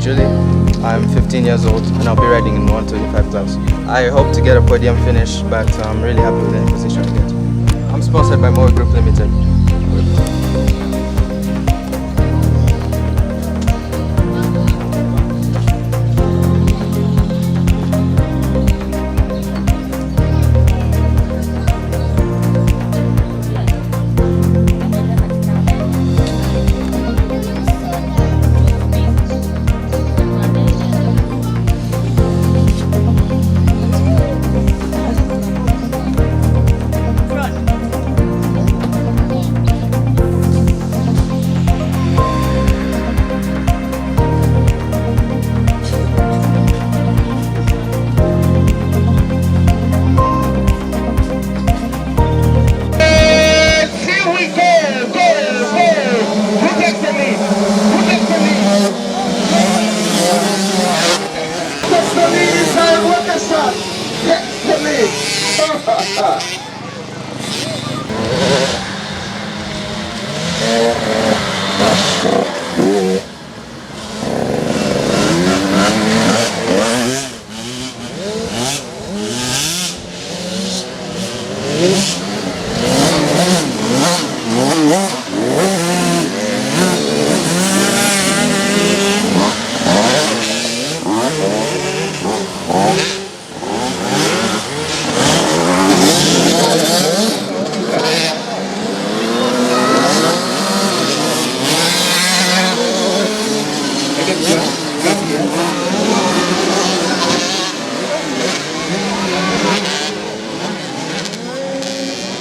Julie. I'm 15 years old and I'll be riding in 125 class. I hope to get a podium finish, but I'm really happy with any position I get. I'm sponsored by Motor Group Limited.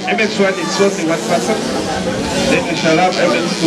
MX1 is only one person, then we shall have MX2.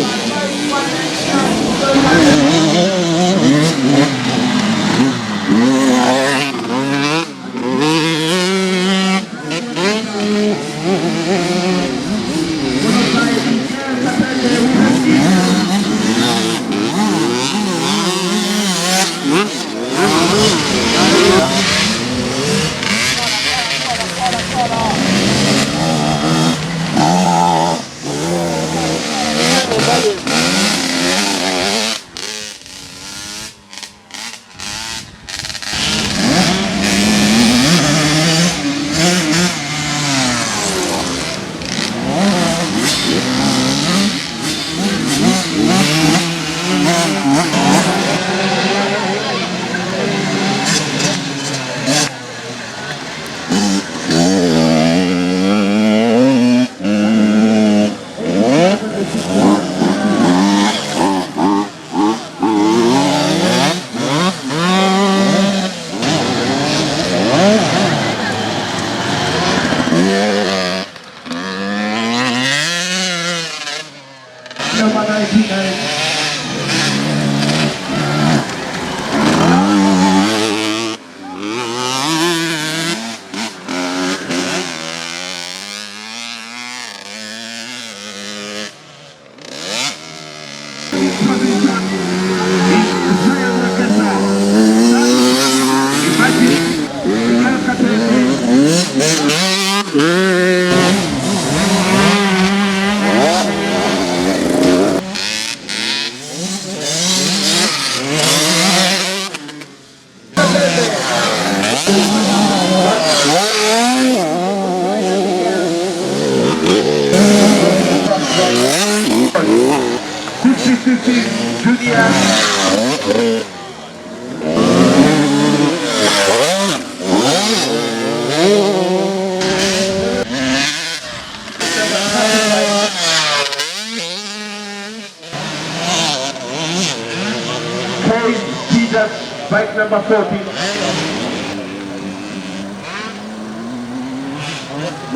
Bike number 40.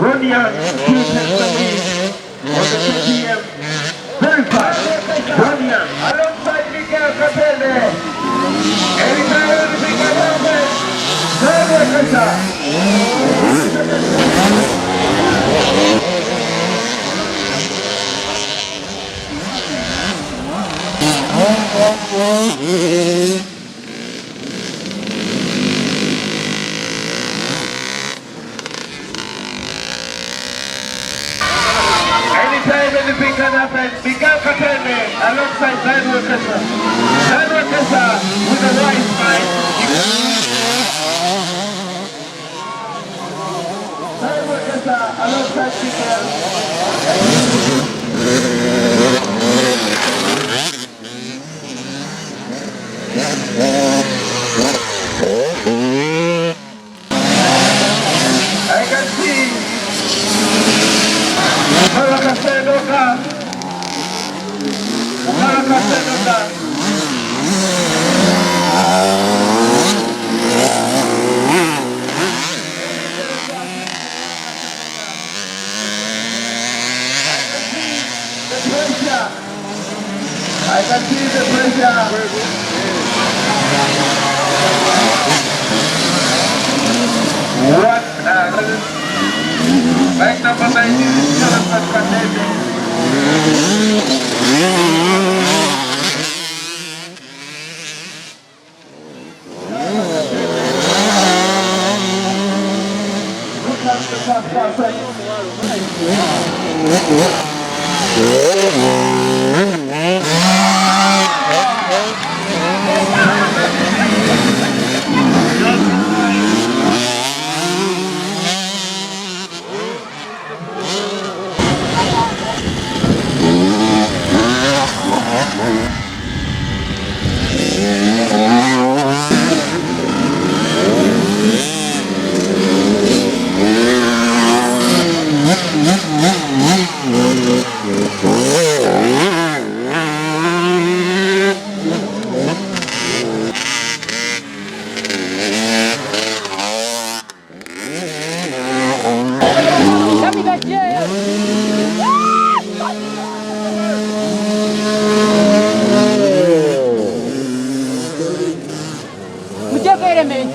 Ronian, 2 tenths of lead on the 2 p.m. Very fast. Ronian, alongside Miguel Capelle. Anytime anything can happen. Anytime anything can happen. Miguel Catene alongside Daniel Kessa. Daniel Kessa with a right spine. Daniel Kessa alongside Miguel. I can see Maracasenoka. I can see the pressure. What? Bike number 19 is Jonathan Catene.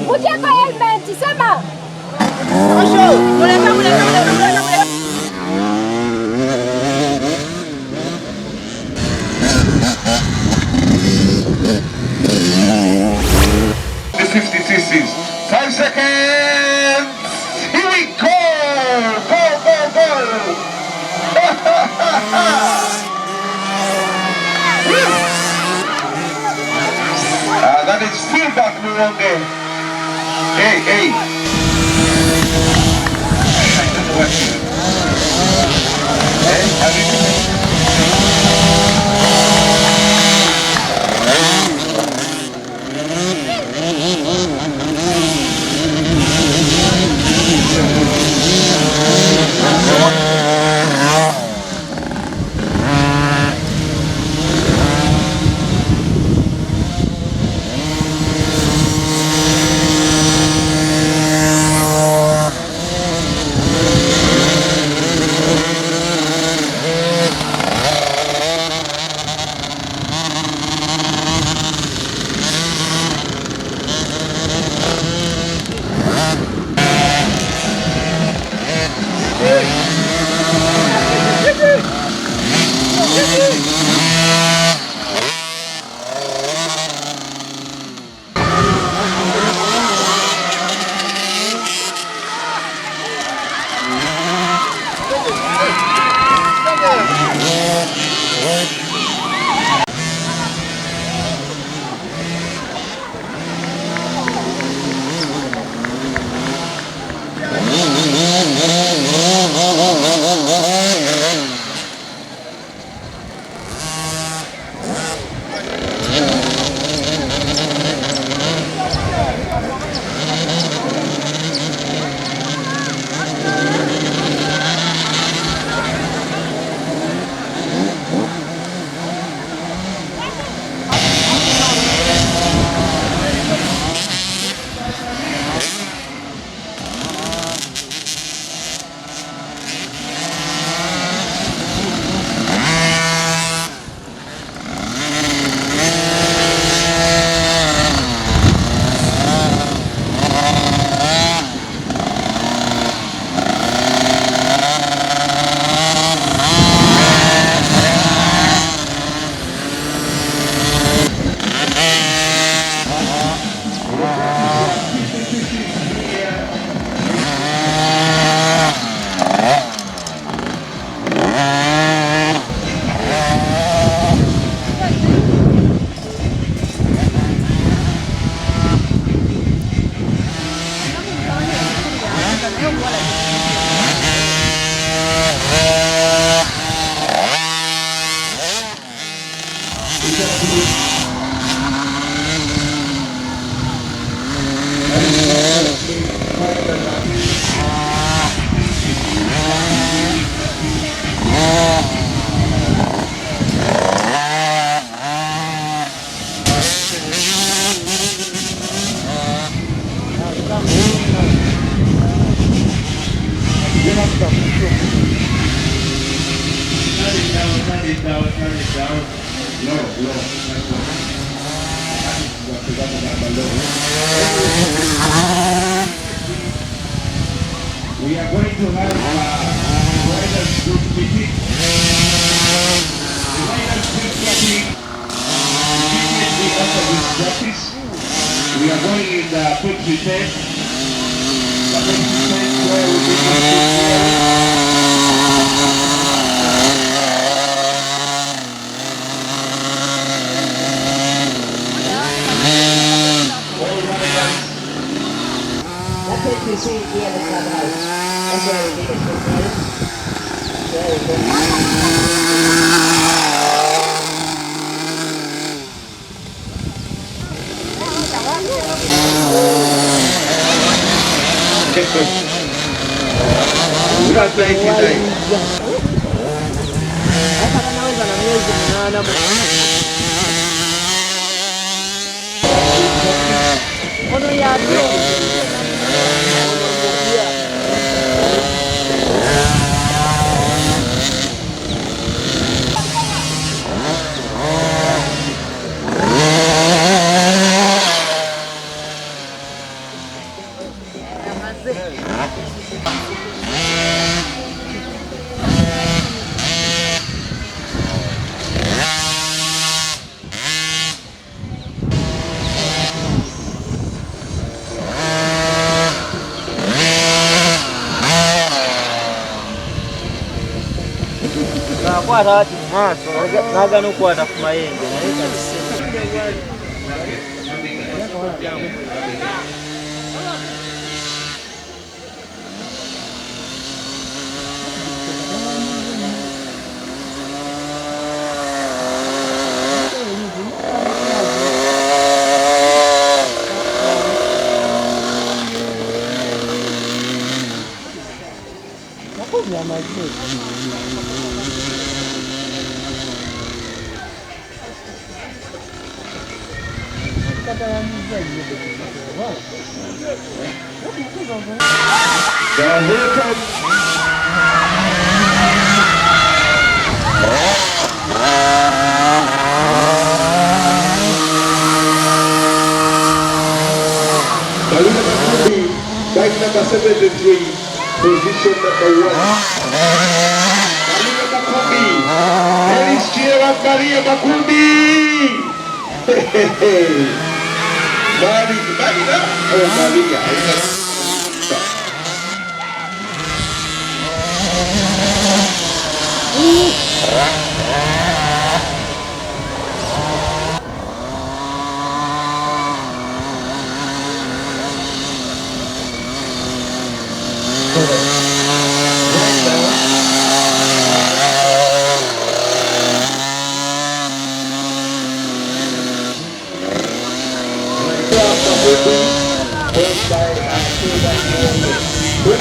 Ukiweka helmet sema. The 50 cc's. 5 seconds. Here we go. Go, go, go. That is still back me one day. Hey, hey. I don't know what to do. Hey, have you... down, low. We are going to have riders group meeting. The riders group meeting immediately after this practice. We are going in the pit return. The pit return where we begin all riders. That pit receipt here at the clubhouse. That's where we get it from there. There we go. Nagano kwata ku mayembe Bike number 73, position number 1. Maria Makumbi, Elis Chira Maria Makumbi. Maria, oh Maria.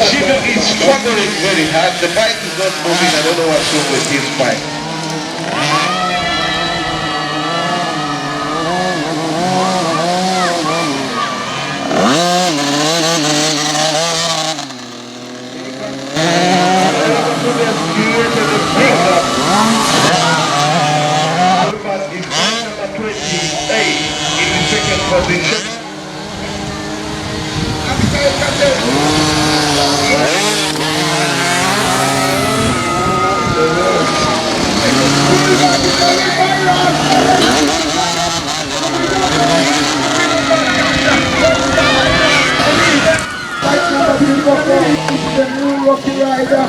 Sugar is struggling very hard. The bike is not moving. I don't know what's wrong with his bike. Is number 28 in the second position. The new Rocky Rider.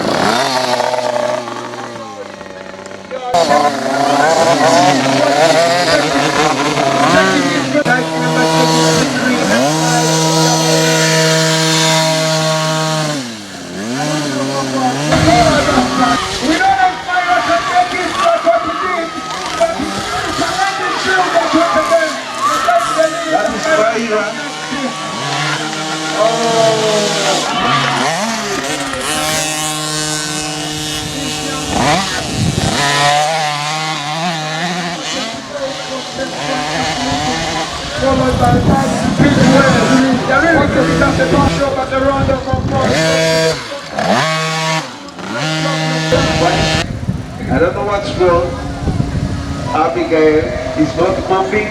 Followed by the round of applause. I don't know what's wrong. Abigail is not moving.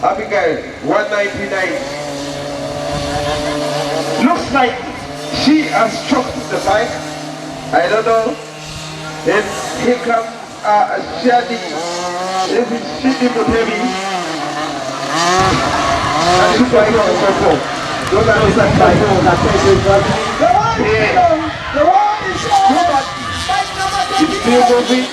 Abigail, 199. Looks like she has choked the bike. I don't know. And here comes Shadi. This is Shadi Mutevi. That is why you're so cool. Those are the bike. The one is on. It's still moving.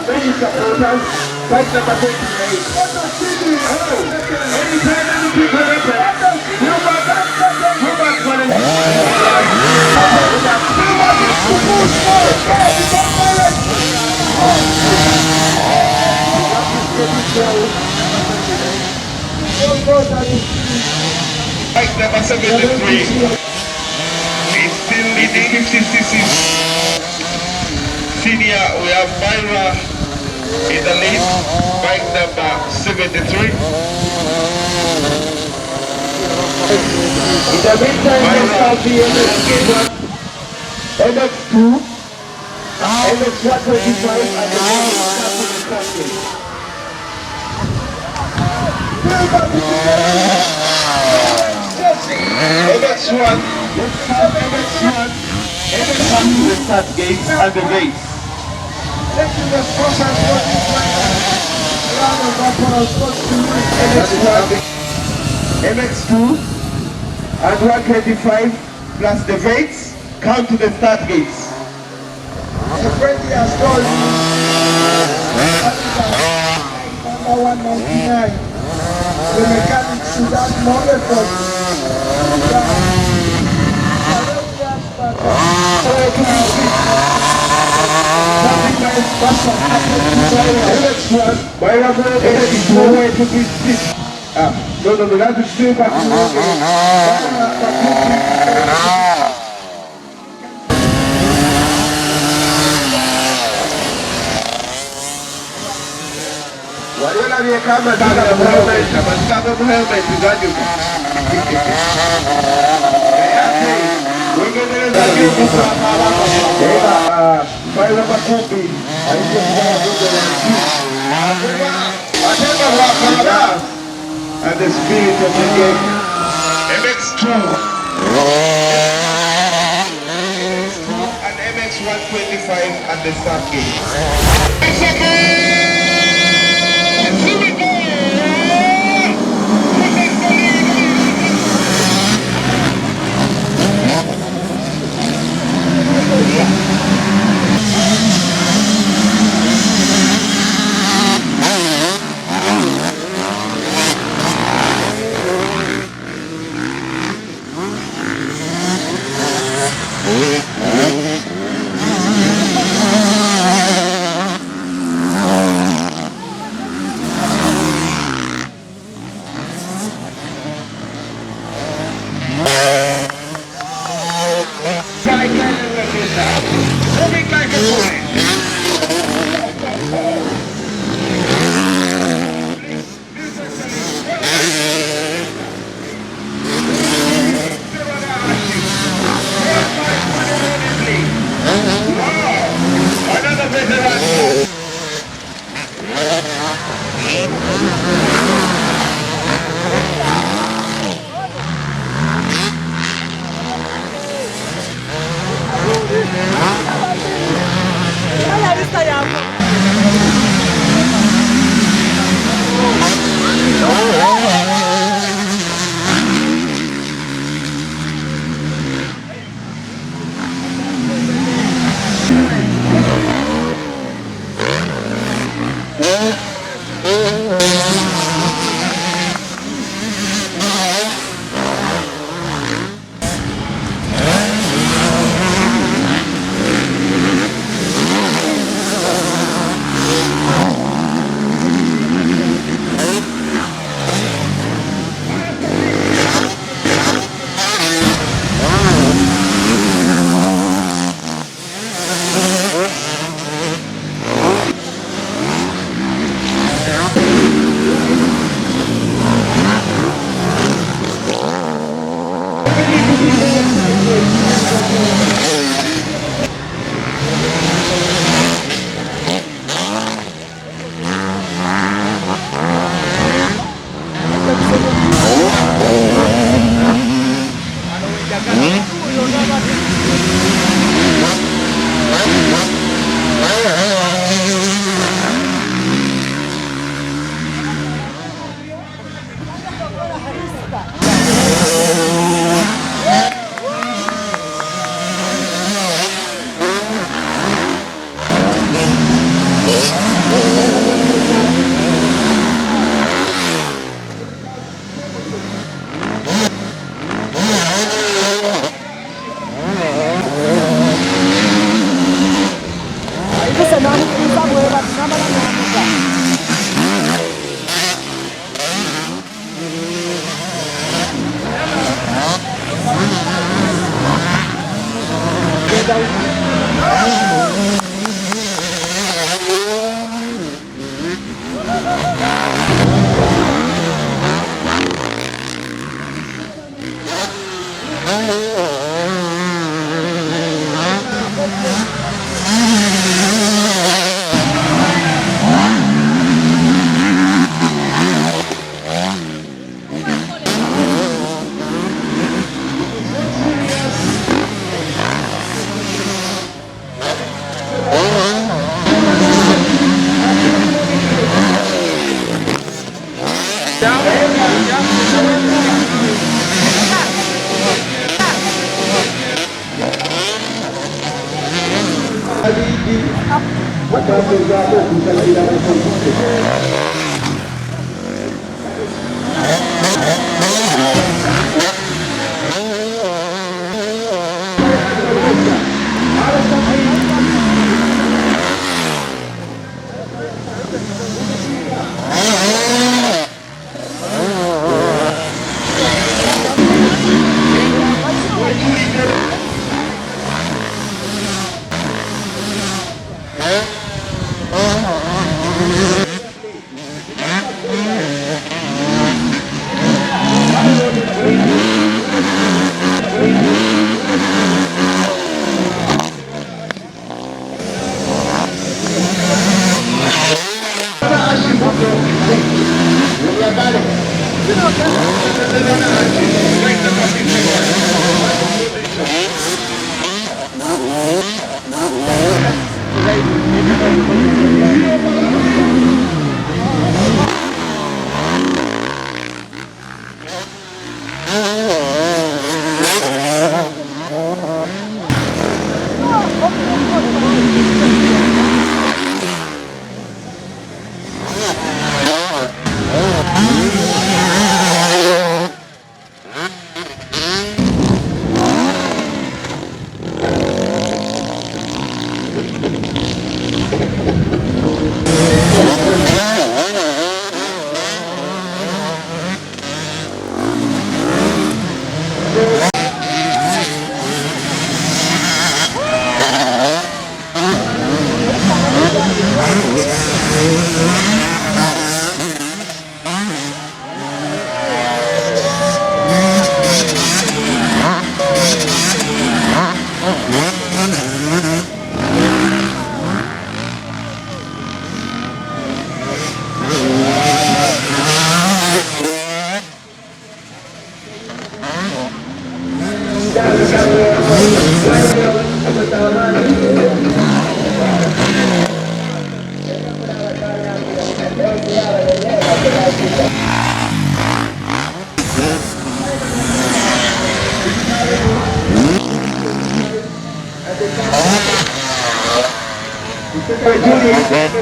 Many supporters, bike number 28. Anytime any people happen, you back for the bike number 73 is still leading 50cc. Senior, we have Myra in the lead, bike number 73. In the meantime, let's have the MX2, MX125, and the MX1, MX1 to the start gates and the gates. MX2 and 125 plus the gates come to the start gates. The friendly has told number 199. The mechanics should have more effort. No, that's the same back. Whatever you come and have a helmet, you got you. We're going to let you go. And the spirit of the game. MX2 and MX125 and the start gate.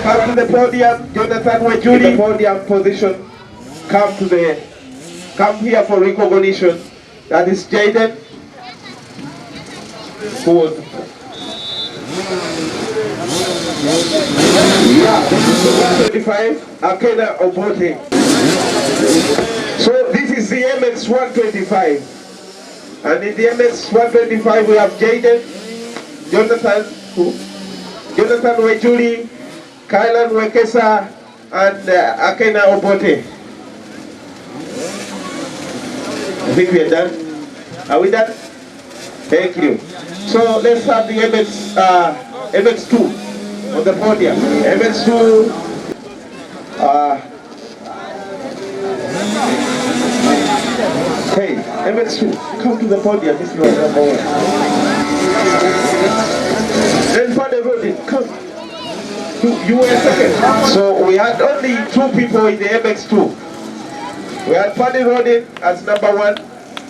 Come to the podium, Jonathan Wejuli, the podium position. Come here for recognition. That is Jaden, who was 125, Akena Obote. So this is the MX 125. And in the MX 125 we have Jaden, Jonathan Wejuli, Kylan Wekesa, and Akena Obote. I think we are done. Are we done? Thank you. So let's have the MX2 on the podium. MX2. Okay, MX2. MX2, come to the podium. This is number 1. Then Paddy Rodin, come. You were second. So we had only 2 people in the MX2. We had Paddy Rodin as number 1.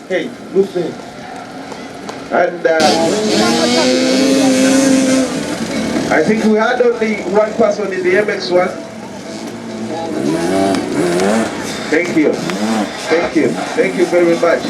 Hey, look there. And I think we had only 1 person in the MX1. Thank you. Thank you. Thank you very much.